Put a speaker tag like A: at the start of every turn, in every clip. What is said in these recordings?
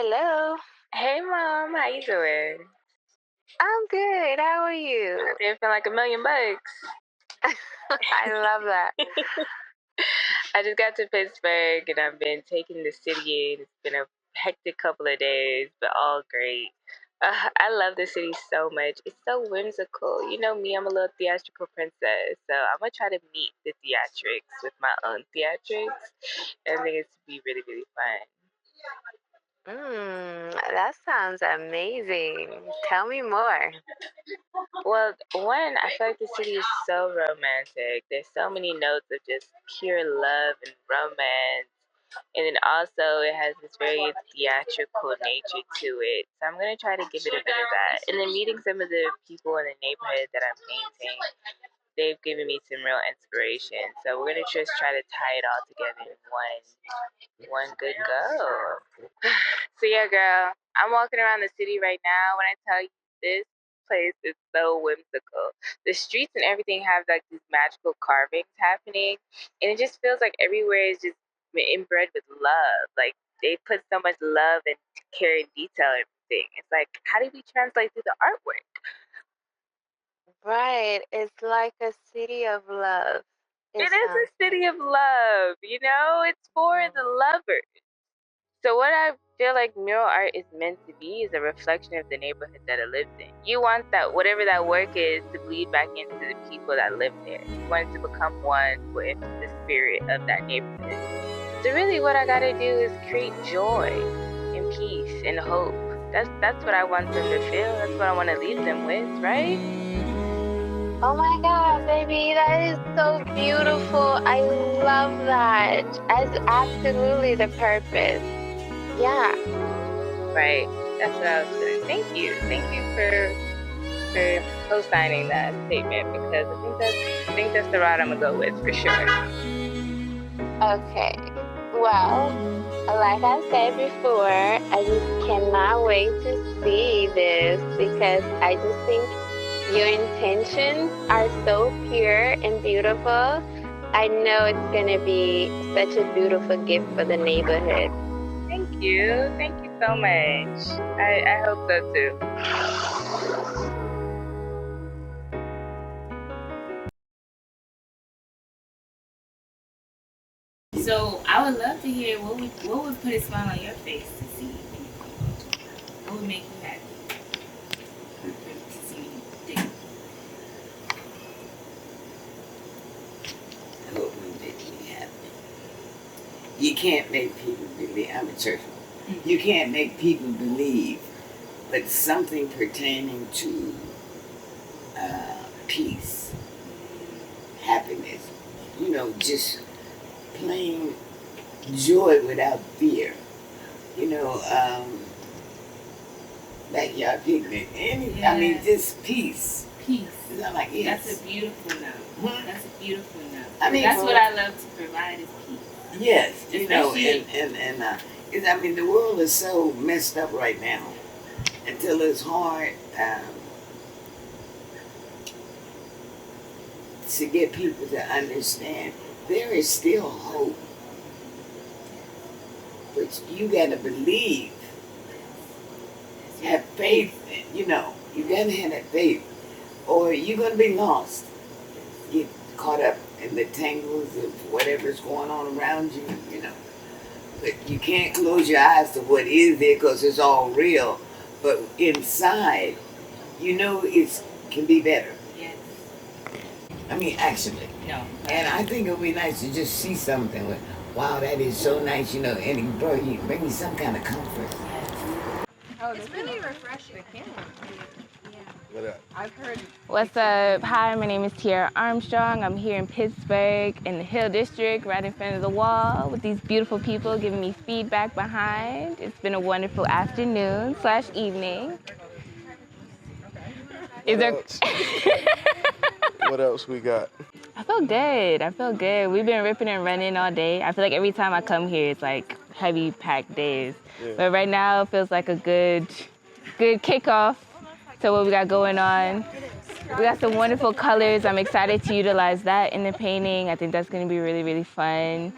A: Hello.
B: Hey, Mom, how you doing?
A: I'm good. How are you?
B: Didn't feel like $1,000,000
A: I love that.
B: I just got to Pittsburgh and I've been taking the city in. It's been a hectic couple of days, but all great. I love the city so much. It's so whimsical. You know me, I'm a little theatrical princess, so I'm gonna try to meet the theatrics with my own theatrics. And I think it's to be really, really fun.
A: That sounds amazing. Tell me more.
B: Well, one, I feel like the city is so romantic. There's so many notes of just pure love and romance. And then also it has this very theatrical nature to it. So I'm gonna try to give it a bit of that. And then meeting some of the people in the neighborhood that I'm painting, they've given me some real inspiration. So we're gonna just try to tie it all together in one good go. So yeah, girl, I'm walking around the city right now. When I tell you this place is so whimsical, the streets and everything have like these magical carvings happening, and it just feels like everywhere is just inbred with love. Like they put so much love and care and detail in everything. It's like, how do we translate through the artwork?
A: Right. It's like a city of love.
B: It
A: It
B: is a
A: sounds
B: city of love, it's for the lovers. So what I feel like mural art is meant to be is a reflection of the neighborhood that it lives in. You want that whatever that work is to bleed back into the people that live there. You want it to become one with the spirit of that neighborhood. So really what I gotta do is create joy and peace and hope. That's what I want them to feel. That's what I want to leave them with, right?
A: Oh my God, baby, that is so beautiful. I love that. That's absolutely the purpose. Yeah.
B: Right. That's what I was saying. Thank you. Thank you for co-signing that statement because I think that's the route I'm gonna go with for sure.
A: Okay. Well, like I said before, I just cannot wait to see this because I just think your intentions are so pure and beautiful. I know it's going to be such a beautiful gift for the neighborhood.
B: Thank you. Thank you so much. I hope so too. So I would love to hear what would put a smile on your face to see what would make you happy to see you think.
C: What would make me happy? You can't make people believe. I'm a church. You can't make people believe, but something pertaining to peace, happiness. Just plain joy without fear. Backyard picnic. I mean, just peace.
B: Peace.
C: I'm like, yes.
B: That's a beautiful note. That's a beautiful note.
C: I mean,
B: that's what I love to provide is peace.
C: Yes,
B: Especially,
C: the world is so messed up right now. Until it's hard to get people to understand, there is still hope. But you gotta believe, have faith. You gotta have that faith, or you're gonna be lost. Get caught up in the tangles of whatever's going on around you. But you can't close your eyes to what is there because it's all real. But inside, it can be better.
B: yes.
C: I mean, actually.
B: No.
C: And I think it would be nice to just see something like, wow, that is so nice, and it bring me some kind of comfort.
D: Oh, it's really refreshing. I've heard.
B: What's up? Hi, my name is Tierra Armstrong. I'm here in Pittsburgh in the Hill District, right in front of the wall with these beautiful people giving me feedback behind. It's been a wonderful afternoon/evening.
E: What else we got?
B: I feel good. We've been ripping and running all day. I feel like every time I come here, it's like heavy packed days. Yeah. But right now, it feels like a good kickoff to what we got going on. We got some wonderful colors. I'm excited to utilize that in the painting. I think that's going to be really, really fun.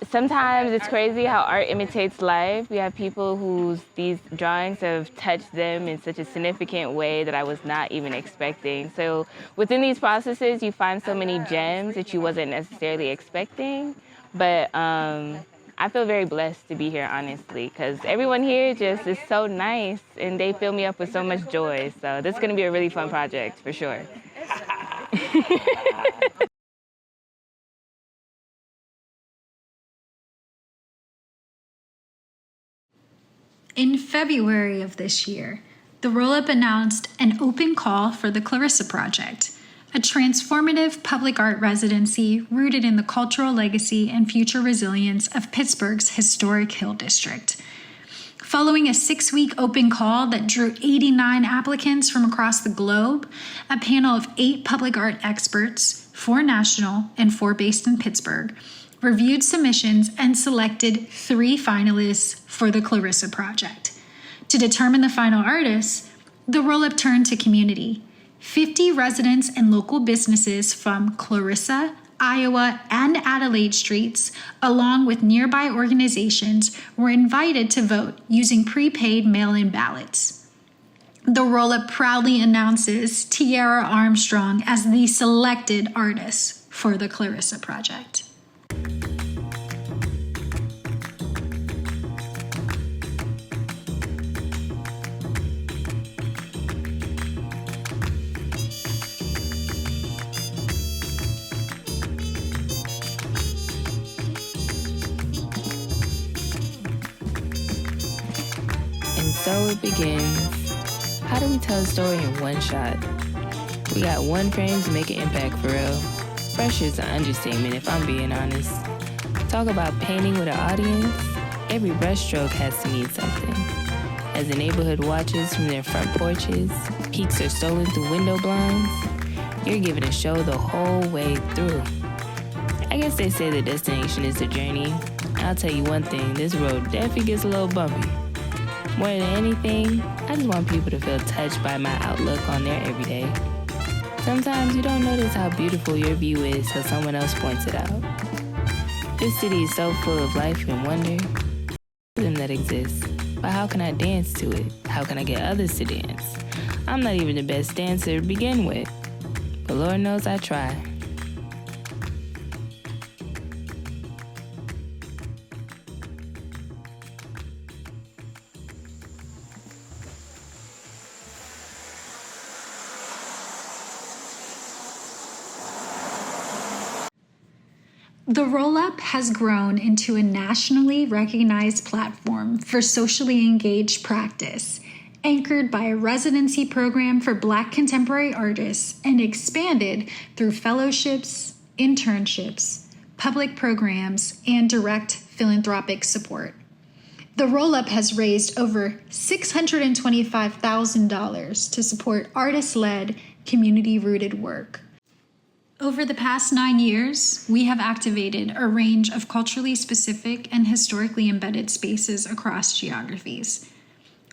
B: Sometimes it's crazy how art imitates life. We have people whose these drawings have touched them in such a significant way that I was not even expecting. So within these processes, you find so many gems that you wasn't necessarily expecting. But I feel very blessed to be here, honestly, because everyone here just is so nice and they fill me up with so much joy. So this is going to be a really fun project for sure.
E: In February of this year, the Roll Up announced an open call for the Clarissa Project, a transformative public art residency rooted in the cultural legacy and future resilience of Pittsburgh's historic Hill District. Following a 6-week open call that drew 89 applicants from across the globe, a panel of 8 public art experts, 4 national and 4 based in Pittsburgh, reviewed submissions and selected 3 finalists for the Clarissa Project. To determine the final artists, the Roll Up turned to community. 50 residents and local businesses from Clarissa, Iowa, and Adelaide streets, along with nearby organizations, were invited to vote using prepaid mail-in ballots. The Roll Up proudly announces Tierra Armstrong as the selected artist for the Clarissa Project.
B: And so it begins. How do we tell a story in one shot? We got one frame to make an impact for real. Fresh is an understatement if I'm being honest. Talk about painting with an audience. Every brushstroke has to mean something. As the neighborhood watches from their front porches, peeks are stolen through window blinds, you're given a show the whole way through. I guess they say the destination is the journey. I'll tell you one thing, this road definitely gets a little bumpy. More than anything, I just want people to feel touched by my outlook on their everyday. Sometimes you don't notice how beautiful your view is till someone else points it out. This city is so full of life and wonder. Them that exists, but how can I dance to it? How can I get others to dance? I'm not even the best dancer to begin with, but Lord knows I try.
E: The Roll Up has grown into a nationally recognized platform for socially engaged practice, anchored by a residency program for Black contemporary artists and expanded through fellowships, internships, public programs, and direct philanthropic support. The Roll Up has raised over $625,000 to support artist-led, community-rooted work. Over the past 9 years, we have activated a range of culturally specific and historically embedded spaces across geographies.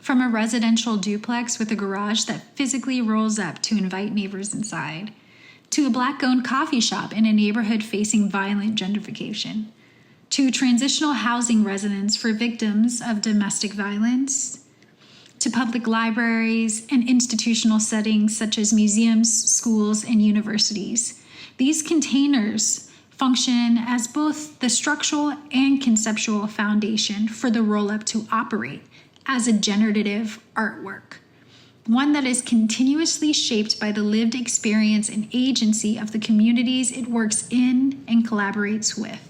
E: From a residential duplex with a garage that physically rolls up to invite neighbors inside, to a Black-owned coffee shop in a neighborhood facing violent gentrification, to transitional housing residents for victims of domestic violence, to public libraries and institutional settings such as museums, schools, and universities. These containers function as both the structural and conceptual foundation for the Roll Up to operate as a generative artwork, one that is continuously shaped by the lived experience and agency of the communities it works in and collaborates with.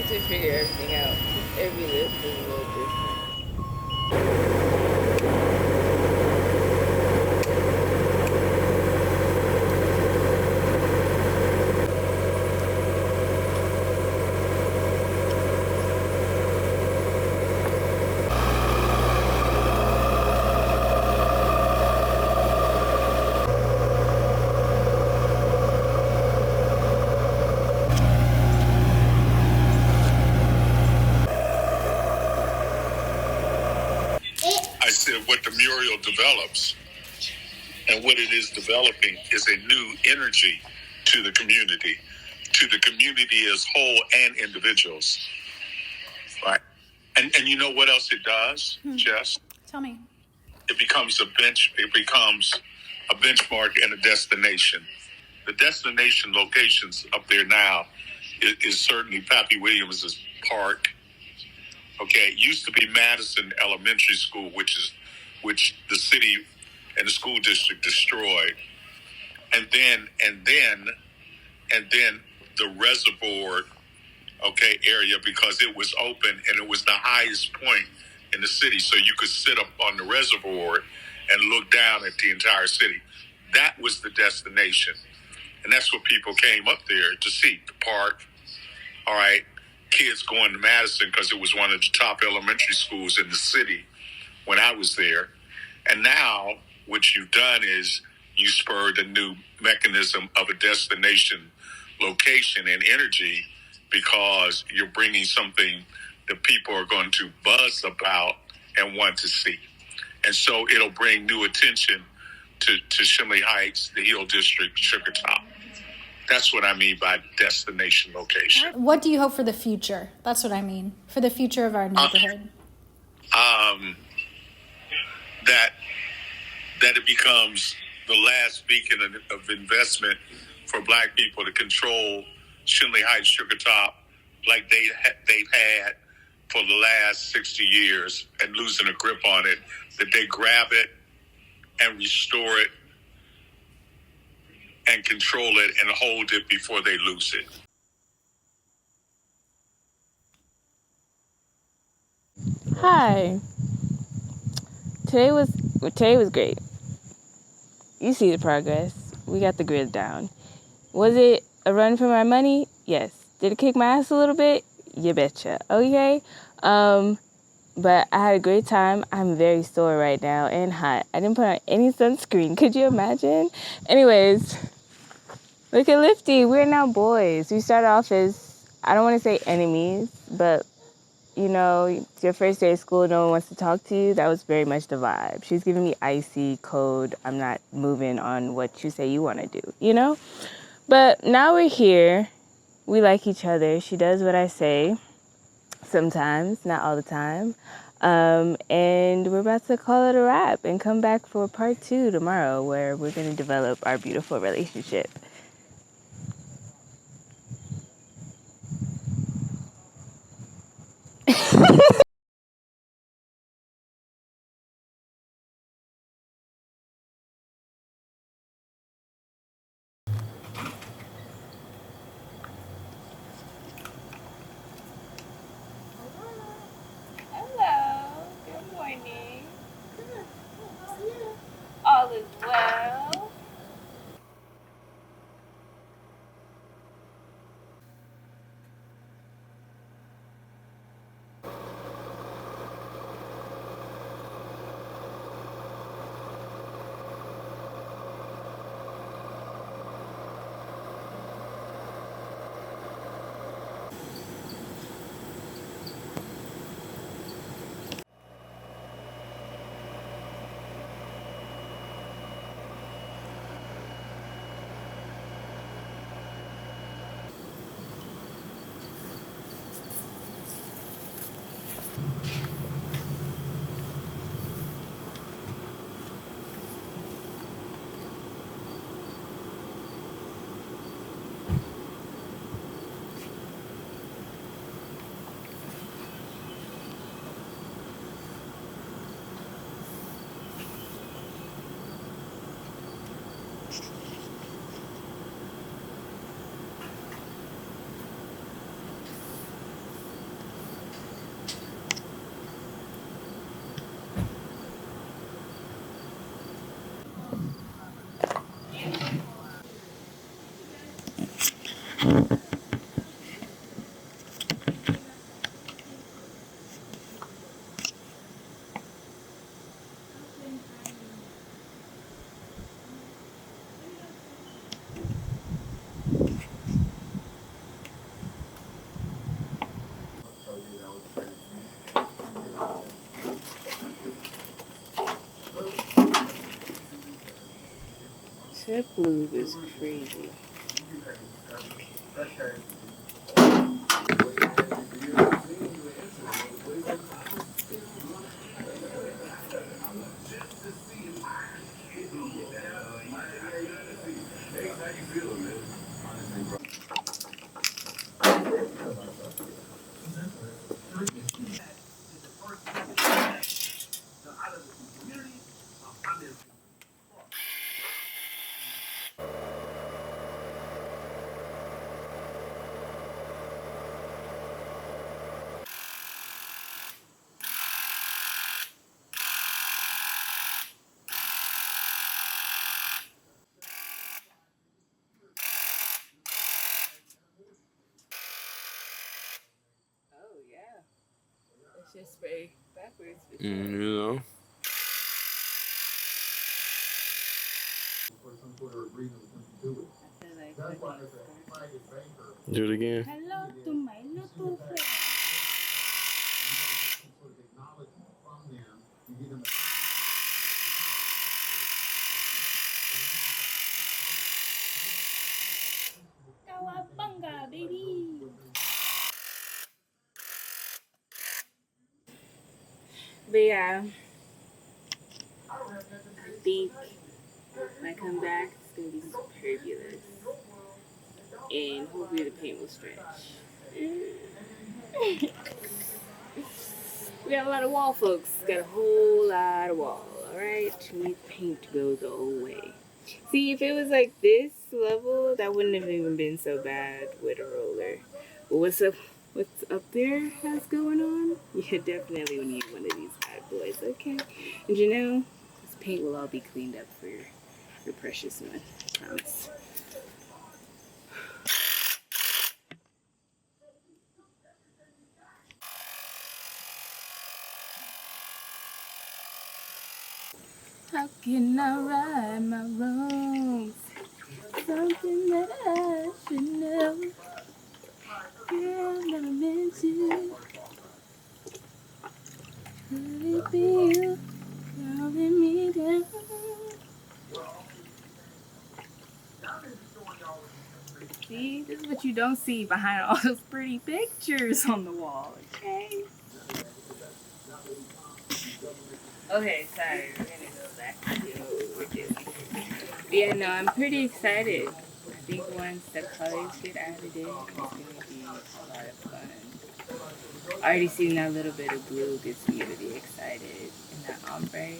B: to figure everything out. Every list is a little different.
F: I said what the mural develops and what it is developing is a new energy to the community as whole and individuals. Right. And you know what else it does, Jess?
E: Tell me.
F: It becomes a benchmark and a destination. The destination locations up there now is certainly Pappy Williams' Park. Okay, it used to be Madison Elementary School, which the city and the school district destroyed, and then the reservoir, okay, area, because it was open and it was the highest point in the city, so you could sit up on the reservoir and look down at the entire city. That was the destination, and that's what people came up there to see. The park, all right. Kids going to Madison because it was one of the top elementary schools in the city when I was there. And now what you've done is you spurred a new mechanism of a destination location and energy, because you're bringing something that people are going to buzz about and want to see. And so it'll bring new attention to Shimley Heights, the Hill District, Sugar Top. That's what I mean by destination location.
E: What do you hope for the future? That's what I mean. For the future of our neighborhood.
F: That it becomes the last beacon of investment for Black people to control Shimley Heights, Sugar Top, like they've had for the last 60 years, and losing a grip on it, that they grab it and restore it and control it and hold it before they lose it.
B: Hi. Today was great. You see the progress. We got the grid down. Was it a run for my money? Yes. Did it kick my ass a little bit? You betcha. Okay. But I had a great time. I'm very sore right now and hot. I didn't put on any sunscreen. Could you imagine? Anyways, look at Lifty. We're now boys. We started off as, I don't want to say enemies, but you know, it's your first day of school, no one wants to talk to you. That was very much the vibe. She's giving me icy, cold, I'm not moving on what you say you want to do, you know? But now we're here. We like each other. She does what I say sometimes, not all the time. And we're about to call it a wrap and come back for part 2 tomorrow, where we're going to develop our beautiful relationship. Hello, good morning. All is well. That blue is crazy. Oh yeah. Let's just spray backwards.
F: You know. Do it again.
B: Hello to my little friend. Cowabunga, baby. But yeah, I think when I come back, it's gonna be superbulous, and hopefully the paint will stretch. We got a lot of wall, folks. Got a whole lot of wall. All right, we need paint to go the whole way. See, if it was like this level, that wouldn't have even been so bad with a roller. But what's up? What's up there has going on? Yeah, definitely we need one of these bad boys. Okay, and you know, this paint will all be cleaned up for your precious one. I promise. How can I right my wrongs? Something that I should know. Girl, never meant to. Could it be you calling me down? See, this is what you don't see behind all those pretty pictures on the wall, okay? Okay, sorry, we're gonna go back to what we're doing. But yeah, no, I'm pretty excited. I think once the colors get added in, it's gonna be a lot of fun. Already seeing that little bit of blue gets me really excited. And that ombre,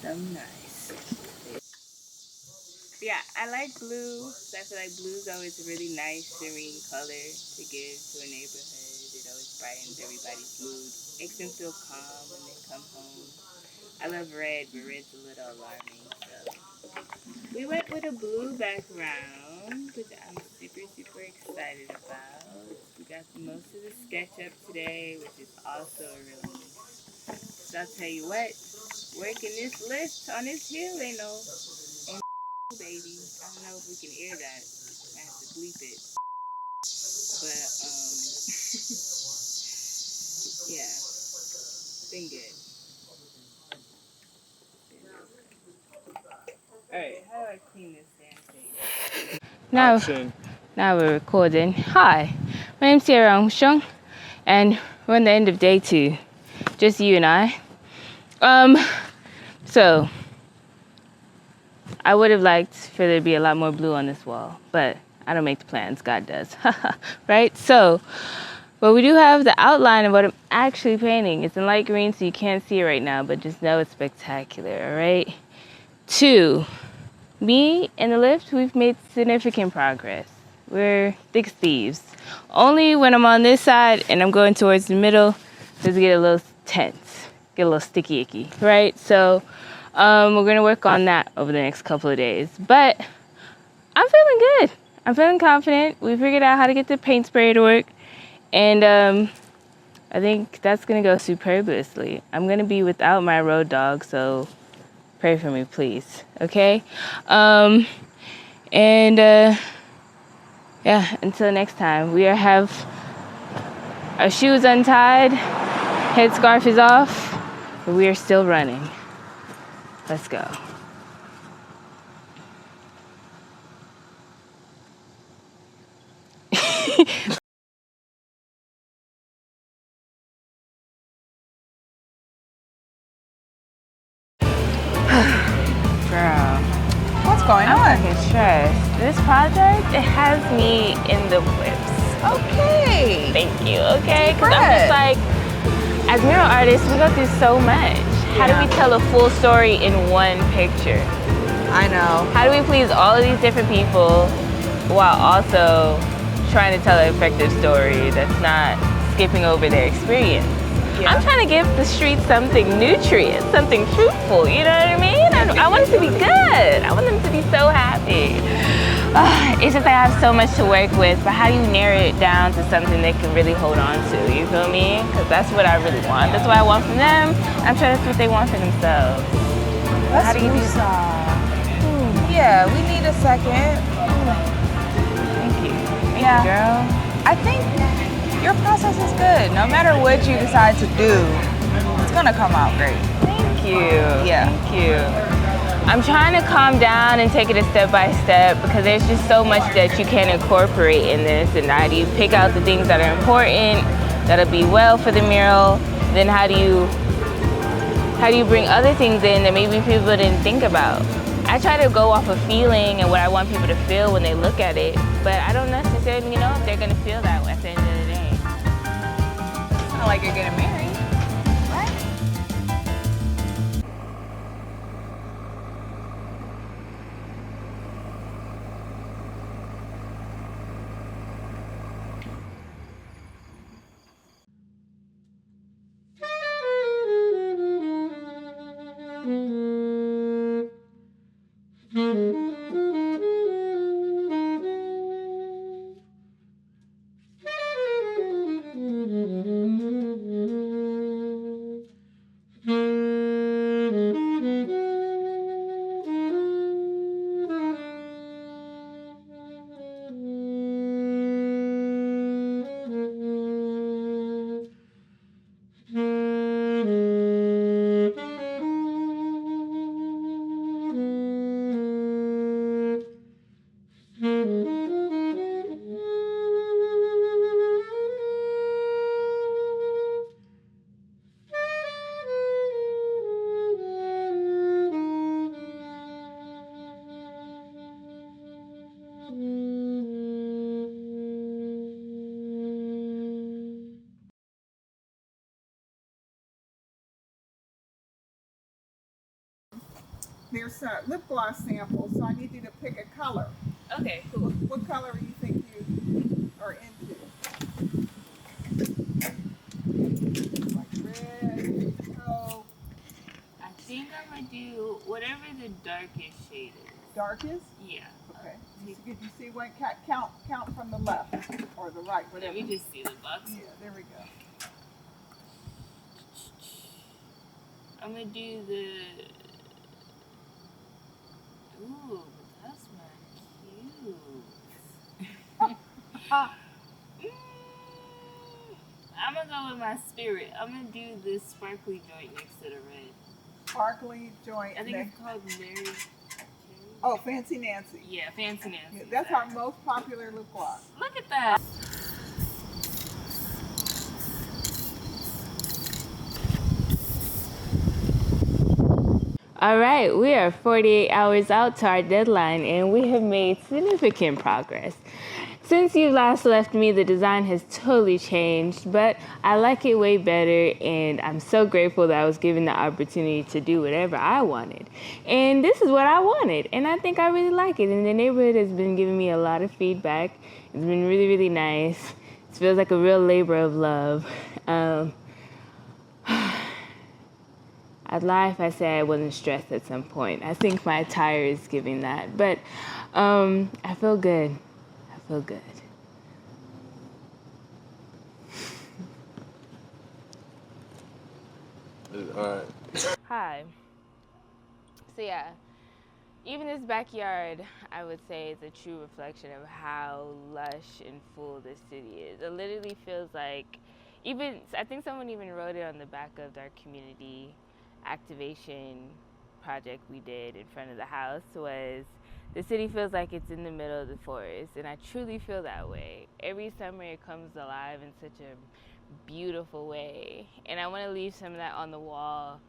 B: so nice. Yeah, I like blue. I feel like blue is always a really nice, serene color to give to a neighborhood. It always brightens everybody's mood, makes them feel calm when they come home. I love red, but red's a little alarming, so we went with a blue background, which I'm super excited about. We got most of the sketch up today, which is also a relief. So I'll tell you what, working this lift on this hill ain't no baby. I don't know if we can air that. I have to bleep it. But yeah, it's been good. Alright, how do I clean this damn thing? Now we're recording. Hi, my name's Tierra Armstrong, and we're on the end of day 2. Just you and I. So I would have liked for there to be a lot more blue on this wall, but I don't make the plans, God does. Right? So, but we do have the outline of what I'm actually painting. It's in light green, so you can't see it right now, but just know it's spectacular, all right? 2, me and the lift, we've made significant progress. We're thick as thieves. Only when I'm on this side and I'm going towards the middle does it get a little tense, get a little sticky icky, right? So we're going to work on that over the next couple of days. But I'm feeling good. I'm feeling confident. We figured out how to get the paint spray to work. And I think that's going to go superbly. I'm going to be without my road dog, so pray for me, please. Okay? Yeah, until next time. We have our shoes untied, headscarf is off, but we are still running. Let's go.
D: going
B: I'm
D: on?
B: fucking stressed. This project, it has me in the whips.
D: Okay.
B: Thank you, okay? Because I'm just like, as mural artists, we go through so much. How do we tell a full story in one picture?
D: I know.
B: How do we please all of these different people while also trying to tell an effective story that's not skipping over their experience?
D: Yeah.
B: I'm trying to give the streets something nutrient, something truthful, you know what I mean? I want it to be good. I want them to be so happy. It's just that I have so much to work with, but how do you narrow it down to something they can really hold on to, you feel me? Because that's what I really want. That's what I want from them. I'm sure that's what they want for themselves. How do you do that?
D: Yeah, we need a second.
B: Thank you. Thank you,
D: Yeah.
B: girl.
D: I think your process is good. No matter what you decide to do, it's gonna come out great.
B: Thank you.
D: Yeah.
B: Thank you. I'm trying to calm down and take it a step by step because there's just so much that you can incorporate in this. And how do you pick out the things that are important, that'll be well for the mural? Then how do you bring other things in that maybe people didn't think about? I try to go off of feeling and what I want people to feel when they look at it, but I don't necessarily know if they're gonna feel that way at the end of the day.
D: It's not like you're getting married, right?
G: There's lip gloss samples, so I need you to pick a color.
B: Okay, cool.
G: What color do you think you are into? Like red, taupe,
B: I think I'm gonna do whatever the darkest shade is.
G: darkest?
B: Yeah.
G: Okay. Did you see what? Count from the left or the right, whatever.
B: Let me just see the box.
G: Yeah, there we go.
B: I'm gonna do the. Ooh, that's my cute. I'm gonna go with my spirit. I'm gonna do this sparkly joint next to the red.
G: Sparkly joint.
B: I think it's called Mary.
G: Oh, Fancy Nancy.
B: Yeah, Fancy Nancy.
G: Yeah, that's our most popular lip gloss.
B: Look at that. All right, we are 48 hours out to our deadline and we have made significant progress. Since you last left me, the design has totally changed, but I like it way better and I'm so grateful that I was given the opportunity to do whatever I wanted. And this is what I wanted, and I think I really like it. And the neighborhood has been giving me a lot of feedback. It's been really, really nice. It feels like a real labor of love. I'd lie if I say I wasn't stressed at some point. I think my attire is giving that. But I feel good. I feel good.
H: All right.
B: Hi. So yeah, even this backyard, I would say, is a true reflection of how lush and full this city is. It literally feels like, I think someone even wrote it on the back of our community activation project we did in front of the house, was the city feels like it's in the middle of the forest, and I truly feel that way. Every summer it comes alive in such a beautiful way, and I want to leave some of that on the wall.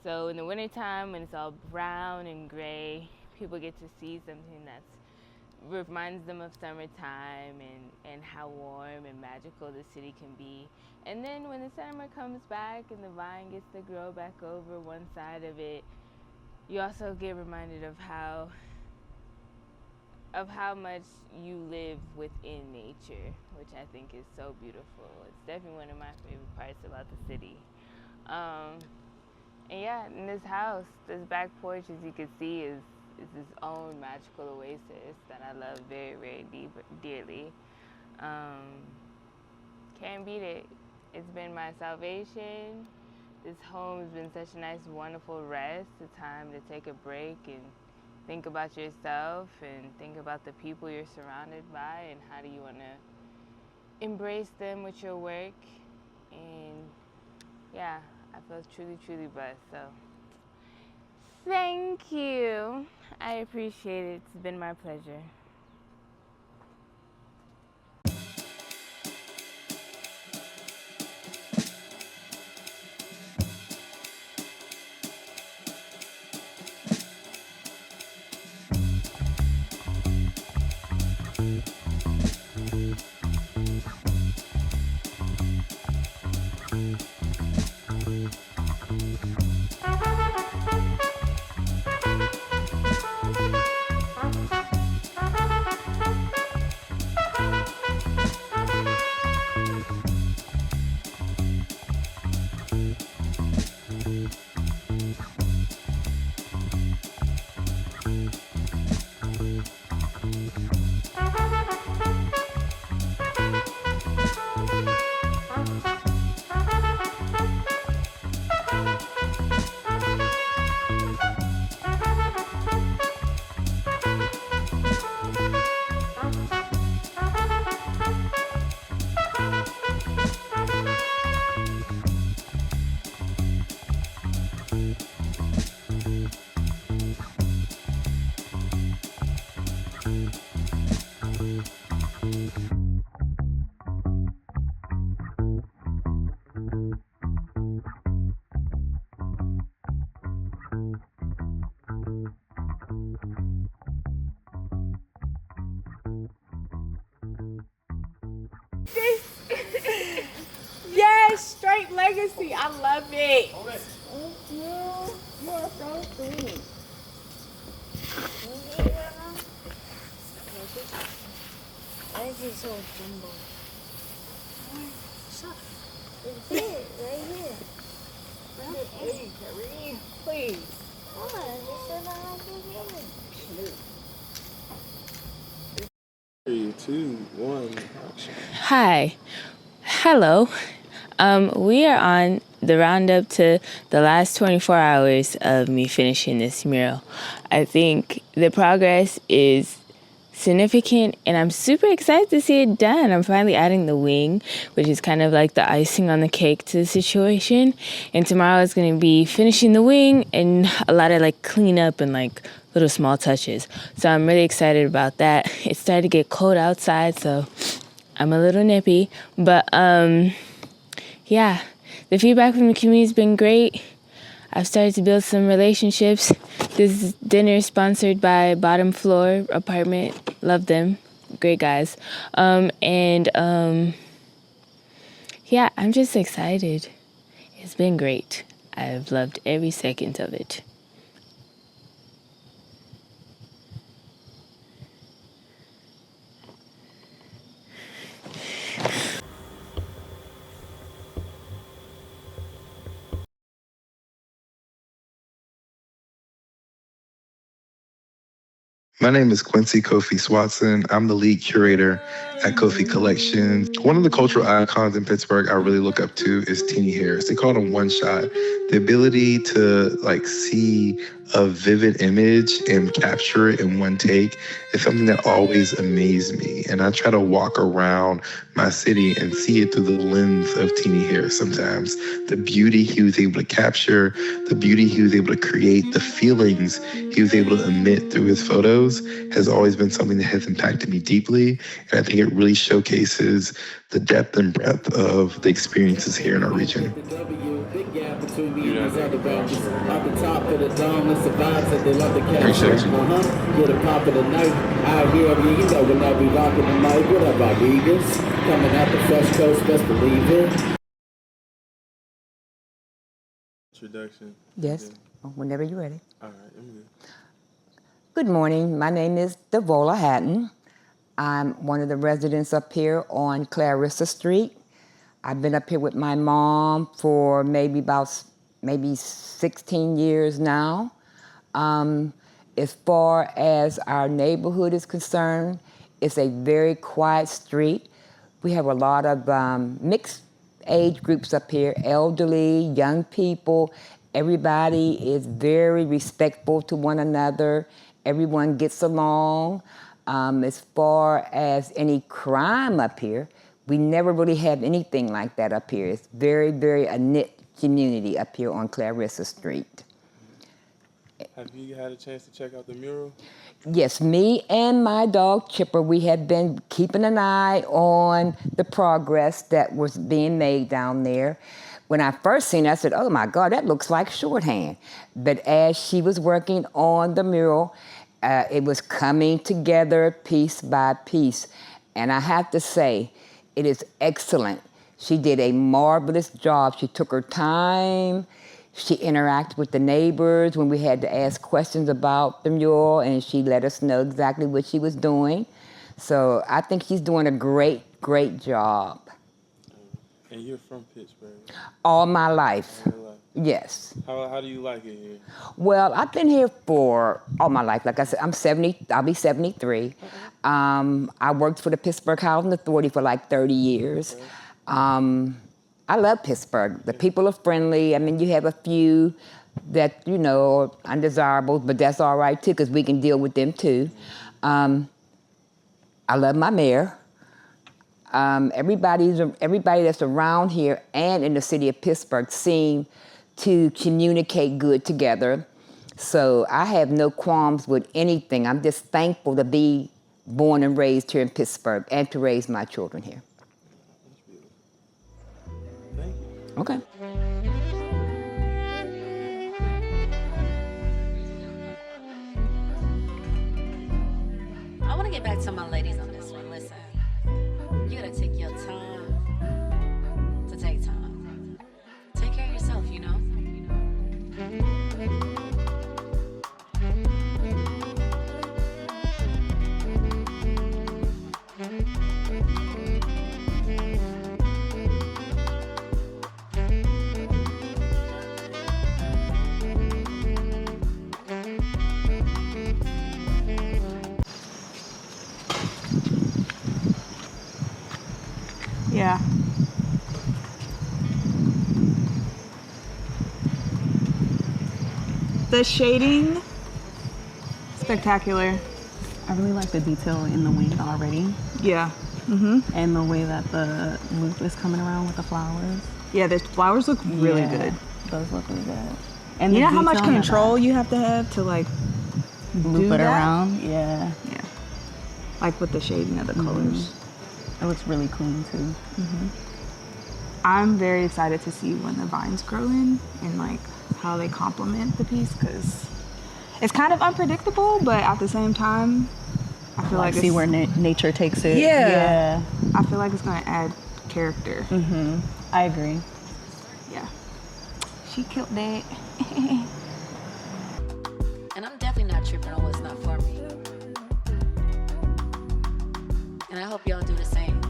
B: So in the wintertime, when it's all brown and gray, people get to see something that reminds them of summertime and how warm and magical the city can be. And then when the summer comes back and the vine gets to grow back over one side of it, you also get reminded of how much you live within nature, which I think is so beautiful. It's definitely one of my favorite parts about the city. And yeah, in this house, this back porch, as you can see, is its own magical oasis that I love very, very dearly. Can't beat it. It's been my salvation. This home has been such a nice, wonderful rest, a time to take a break and think about yourself and think about the people you're surrounded by and how do you want to embrace them with your work. And yeah, I feel truly, truly blessed. So thank you. I appreciate it. It's been my pleasure. Yes, straight legacy. I love it.
I: Thank you. You are so sweet. Why is it so jumbo? It's it, right here.
G: Hey, Kareem, please.
I: Come on, just sit down and
H: Three, two, one, action.
B: Hi. Hello. We are on the roundup to the last 24 hours of me finishing this mural. I think the progress is significant and I'm super excited to see it done. I'm finally adding the wing, which is kind of like the icing on the cake to the situation. And tomorrow is going to be finishing the wing and a lot of like cleanup and like little small touches. So I'm really excited about that. It started to get cold outside, so I'm a little nippy. But yeah, the feedback from the community has been great. I've started to build some relationships. This dinner is sponsored by Bottom Floor Apartment. Love them. Great guys. Yeah, I'm just excited. It's been great. I've loved every second of it.
J: My name is Quincy Kofi Swatson. I'm the lead curator at Kofi Collections. One of the cultural icons in Pittsburgh I really look up to is Teenie Harris. They call him One Shot. The ability to see a vivid image and capture it in one take is something that always amazed me. And I try to walk around my city and see it through the lens of Teenie Harris sometimes. The beauty he was able to capture, the beauty he was able to create, the feelings he was able to emit through his photos has always been something that has impacted me deeply. And I think it really showcases the depth and breadth of the experiences here in our region.
H: Appreciate you.
K: Get a pop of the night. Out here, you know, when I be rocking the mic. What up, Rodriguez? Coming out the Fresh Coast, best believe it.
H: Introduction.
L: Yes, whenever you're ready.
H: All right, I'm good.
L: Good morning. My name is Devola Hatton. I'm one of the residents up here on Clarissa Street. I've been up here with my mom for maybe 16 years now. As far as our neighborhood is concerned, it's a very quiet street. We have a lot of mixed age groups up here, elderly, young people. Everybody is very respectful to one another. Everyone gets along. As far as any crime up here, we never really have anything like that up here. It's very, very a knit community up here on Clarissa Street.
H: Have you had a chance to check out the mural?
L: Yes, me and my dog Chipper, we have been keeping an eye on the progress that was being made down there. When I first seen it, I said, oh my God, that looks like shorthand. But as she was working on the mural, it was coming together piece by piece. And I have to say, it is excellent. She did a marvelous job. She took her time. She interacted with the neighbors when we had to ask questions about the mural, and she let us know exactly what she was doing. So I think she's doing a great, great job.
H: And you're from Pittsburgh?
L: All my life.
H: All your life.
L: Yes.
H: How do you like it here?
L: Well, I've been here for all my life. Like I said, I'll be 73. I worked for the Pittsburgh Housing Authority for like 30 years. I love Pittsburgh. The people are friendly. I mean, you have a few that, you know, are undesirables, but that's all right too, because we can deal with them too. I love my mayor. Everybody that's around here and in the city of Pittsburgh seem to communicate good together. So I have no qualms with anything. I'm just thankful to be born and raised here in Pittsburgh and to raise my children here.
H: Thank you.
L: Okay.
M: I want to get back to my ladies on this one. Listen, you gotta take your time to take time. Take care of yourself, you know?
D: Yeah. The shading, spectacular.
N: I really like the detail in the wing already.
D: Yeah. Mm-hmm.
N: And the way that the loop is coming around with the flowers.
D: Yeah, the flowers look really good.
N: Those look really good. And
D: you know how much control you have to like
N: loop it around? Yeah.
D: Yeah. Like with the shading of the colors.
N: It looks really clean too.
D: Mm-hmm. I'm very excited to see when the vines grow in and like how they complement the piece, because it's kind of unpredictable, but at the same time, I feel like
N: see where nature takes it.
D: Yeah. I feel like it's gonna add character.
N: Mm-hmm. I agree.
D: Yeah. She killed that.
M: And I'm definitely not tripping on what's not for me. And I hope y'all do the same.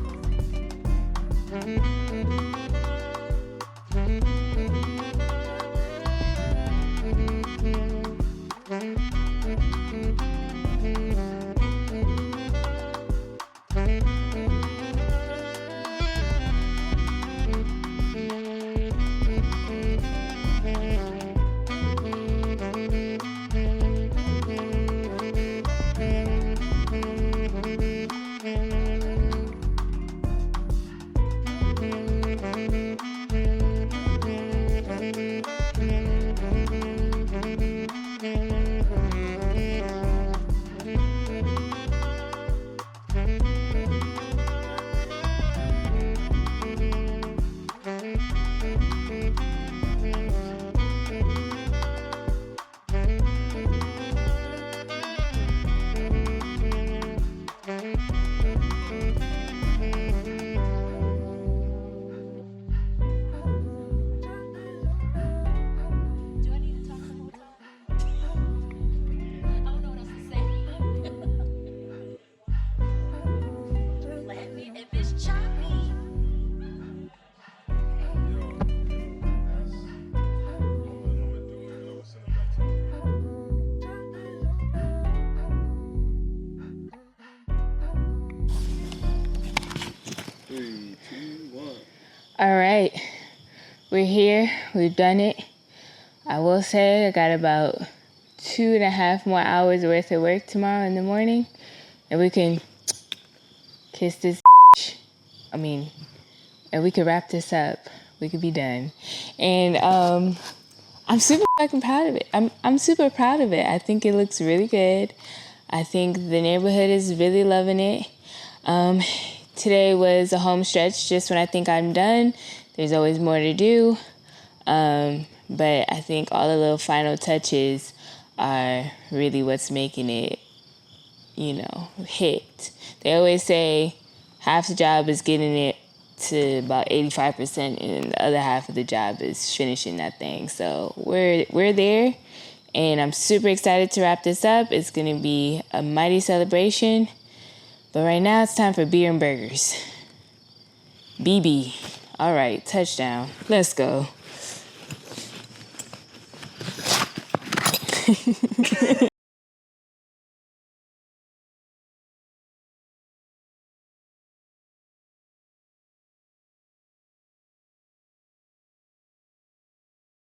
B: All right, we're here. We've done it. I will say I got about 2.5 more hours worth of work tomorrow in the morning, and we can kiss this. And we could wrap this up. We could be done. And I'm super fucking proud of it. I'm super proud of it. I think it looks really good. I think the neighborhood is really loving it. Today was a home stretch just when I think I'm done. There's always more to do. But I think all the little final touches are really what's making it, hit. They always say half the job is getting it to about 85%, and the other half of the job is finishing that thing. So we're there, and I'm super excited to wrap this up. It's gonna be a mighty celebration. But right now it's time for beer and burgers. BB. All right, touchdown. Let's go.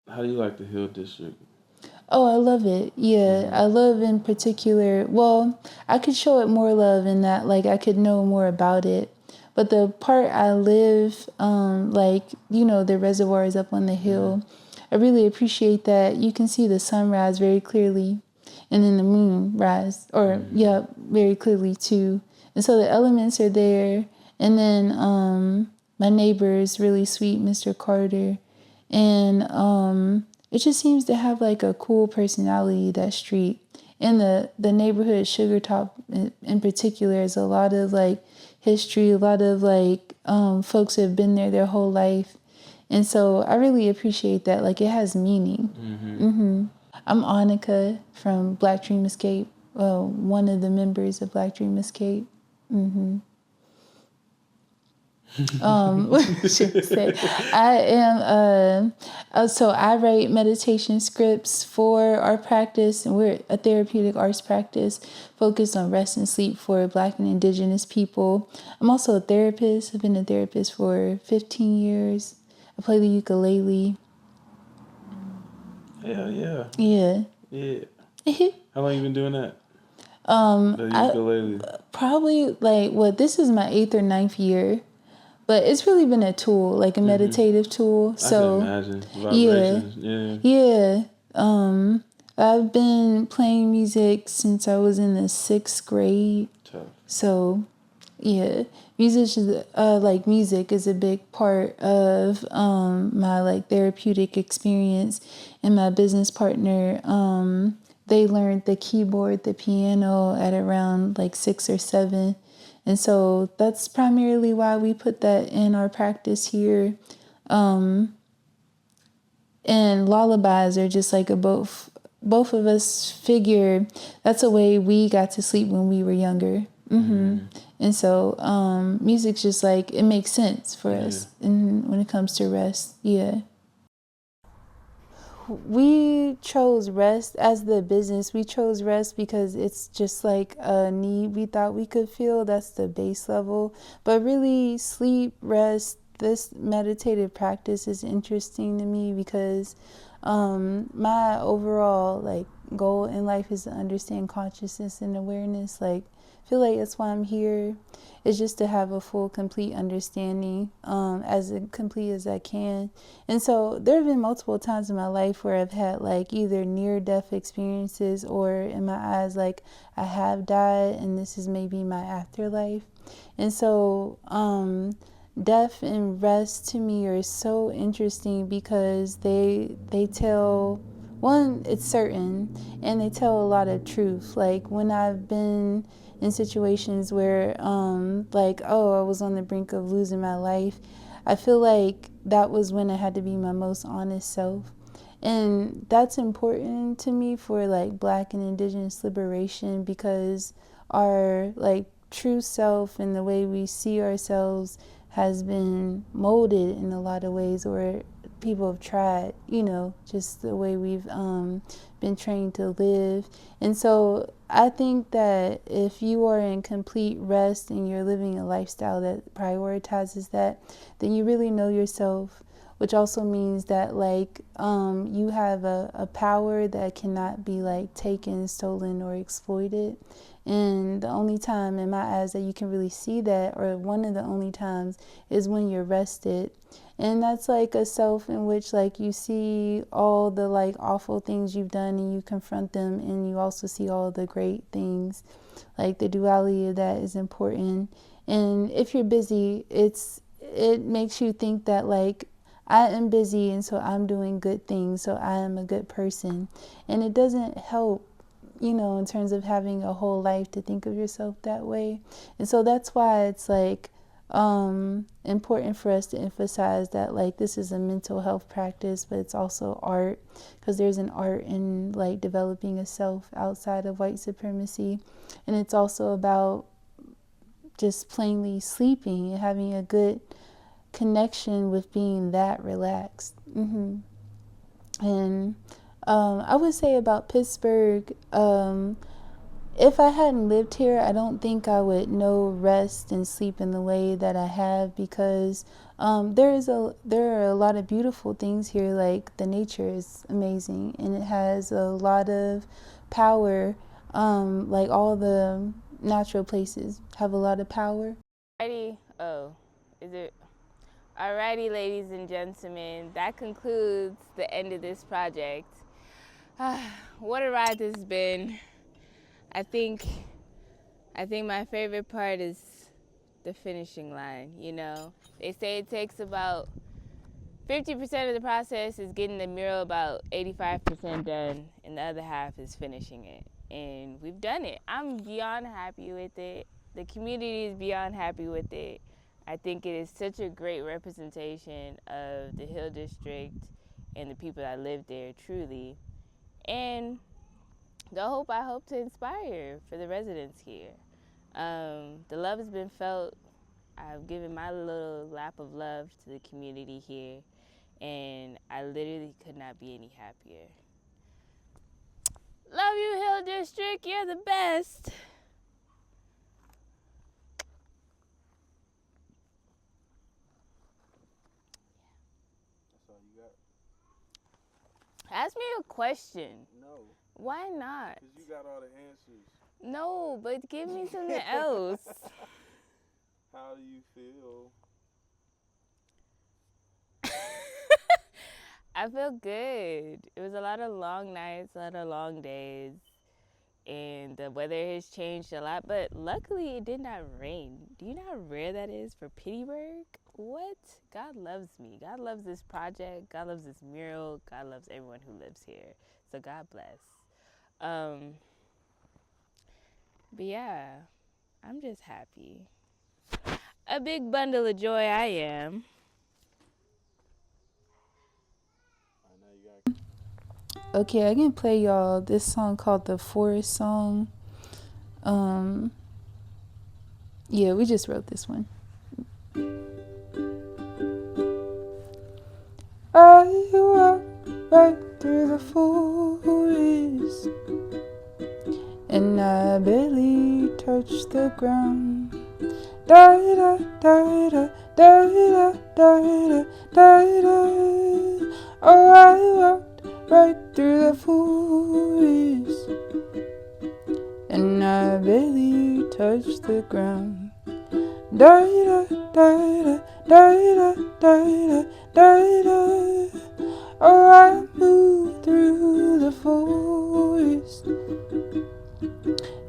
H: How do you like the Hill District?
I: Oh, I love it. Yeah, I love in particular. Well, I could show it more love in that, like, I could know more about it. But the part I live, the reservoir is up on the hill. I really appreciate that you can see the sunrise very clearly, and then the moon rise, very clearly too. And so the elements are there. And then my neighbor is really sweet, Mr. Carter, and it just seems to have like a cool personality, that street. And the neighborhood Sugar Top in particular is a lot of like history, a lot of like folks who have been there their whole life. And so I really appreciate that. Like, it has meaning. I'm Annika from Black Dream Escape, one of the members of Black Dream Escape. What should I say? I am, so I write meditation scripts for our practice, and we're a therapeutic arts practice focused on rest and sleep for Black and Indigenous people. I'm also a therapist. I've been a therapist for 15 years. I play the ukulele.
H: Hell yeah.
I: Yeah.
H: Yeah. How long you been doing that? The ukulele?
I: Probably this is my 8th or 9th year. But it's really been a tool, like a meditative tool. So
H: I can imagine. Vibrations.
I: Yeah. I've been playing music since I was in the 6th grade.
H: Tough.
I: So, yeah, music is a big part of my like therapeutic experience. And my business partner, they learned the keyboard, the piano at around like 6 or 7. And so that's primarily why we put that in our practice here. And lullabies are just like both of us figure that's a way we got to sleep when we were younger. And so music's just like, it makes sense for us when it comes to rest. Yeah. We chose rest as the business. We chose rest because it's just like a need we thought we could feel. That's the base level. But really, sleep, rest, this meditative practice is interesting to me because my overall like goal in life is to understand consciousness and awareness. Like, I feel like that's why I'm here. It's just to have a full, complete understanding, as complete as I can. And so there have been multiple times in my life where I've had like either near-death experiences, or in my eyes, like I have died and this is maybe my afterlife. And so death and rest to me are so interesting because they tell, one, it's certain, and they tell a lot of truth. Like when I've been in situations where I was on the brink of losing my life, I feel like that was when I had to be my most honest self. And that's important to me for like Black and Indigenous liberation, because our like true self and the way we see ourselves has been molded in a lot of ways, or people have tried, just the way we've been trained to live. And so I think that if you are in complete rest and you're living a lifestyle that prioritizes that, then you really know yourself, which also means that like you have a power that cannot be like taken, stolen, or exploited. And the only time in my eyes that you can really see that, or one of the only times, is when you're rested. And that's like a self in which like you see all the like awful things you've done and you confront them, and you also see all the great things. Like the duality of that is important. And if you're busy, it makes you think that like I am busy and so I'm doing good things, so I am a good person. And it doesn't help, in terms of having a whole life, to think of yourself that way. And so that's why it's like important for us to emphasize that like this is a mental health practice, but it's also art, because there's an art in like developing a self outside of white supremacy. And it's also about just plainly sleeping and having a good connection with being that relaxed. And I would say about Pittsburgh, if I hadn't lived here, I don't think I would know rest and sleep in the way that I have, because there are a lot of beautiful things here. Like the nature is amazing, and it has a lot of power. Like all the natural places have a lot of power.
B: Alrighty, is it? Alrighty, ladies and gentlemen, that concludes the end of this project. What a ride this has been. I think my favorite part is the finishing line, They say it takes about 50% of the process is getting the mural about 85% done, and the other half is finishing it. And we've done it. I'm beyond happy with it. The community is beyond happy with it. I think it is such a great representation of the Hill District and the people that live there, truly. And I hope to inspire for the residents here. The love has been felt. I've given my little lap of love to the community here, and I literally could not be any happier. Love you, Hill District. You're the best.
H: That's all you got?
B: Ask me a question.
H: No.
B: Why not?
H: Because you got all the answers.
B: No, but give me something else.
H: How do you feel?
B: I feel good. It was a lot of long nights, a lot of long days, and the weather has changed a lot, but luckily it did not rain. Do you know how rare that is for Pittsburgh? What? God loves me. God loves this project. God loves this mural. God loves everyone who lives here. So God bless. But yeah, I'm just happy. A big bundle of joy I am.
I: Okay, I can play y'all this song called The Forest Song. Yeah, we just wrote this one. I walked right through the forest, and I barely touched the ground. Da-da, da-da, da-da, da-da, da-da. Oh, I walked right through the forest, and I barely touched the ground. Da-da, da-da, da-da, da-da, da-da. Oh, I moved through the forest,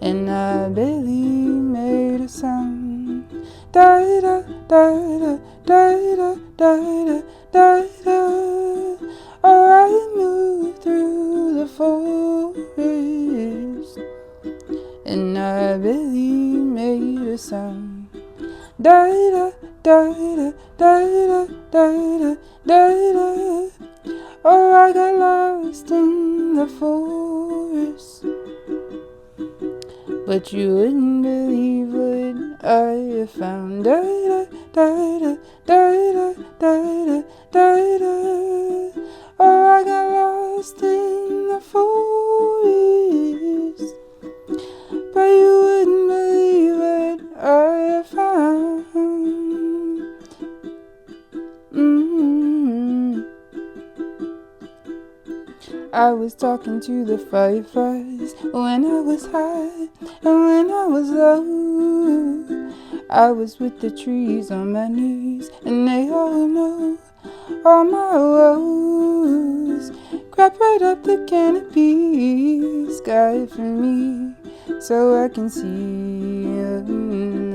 I: and I barely made a sound. Da-da, da-da, da-da, da-da, da-da. Oh, I moved through the forest, and I barely made a sound. Da-da, da-da, da-da, da-da, da-da. Oh, I got lost in the forest, but you wouldn't believe what I found. Da-da, da-da, da-da, da-da, da-da. Oh, I got lost in the forest, I was talking to the fireflies when I was high and when I was low. I was with the trees on my knees and they all know all my woes. Grab right up the canopy, sky for me, so I can see.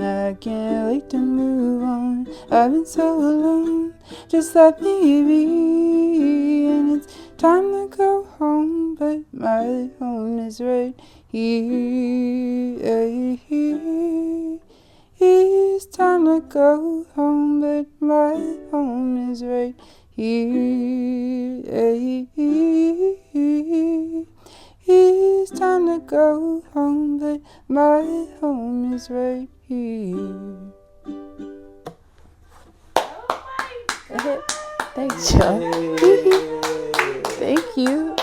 I: I can't wait to move on. I've been so alone, just let me be. And it's time to go home, but my home is right here. It's time to go home, but my home is right here. It's time to go home, but my home is right here. Thanks, y'all. Thank you.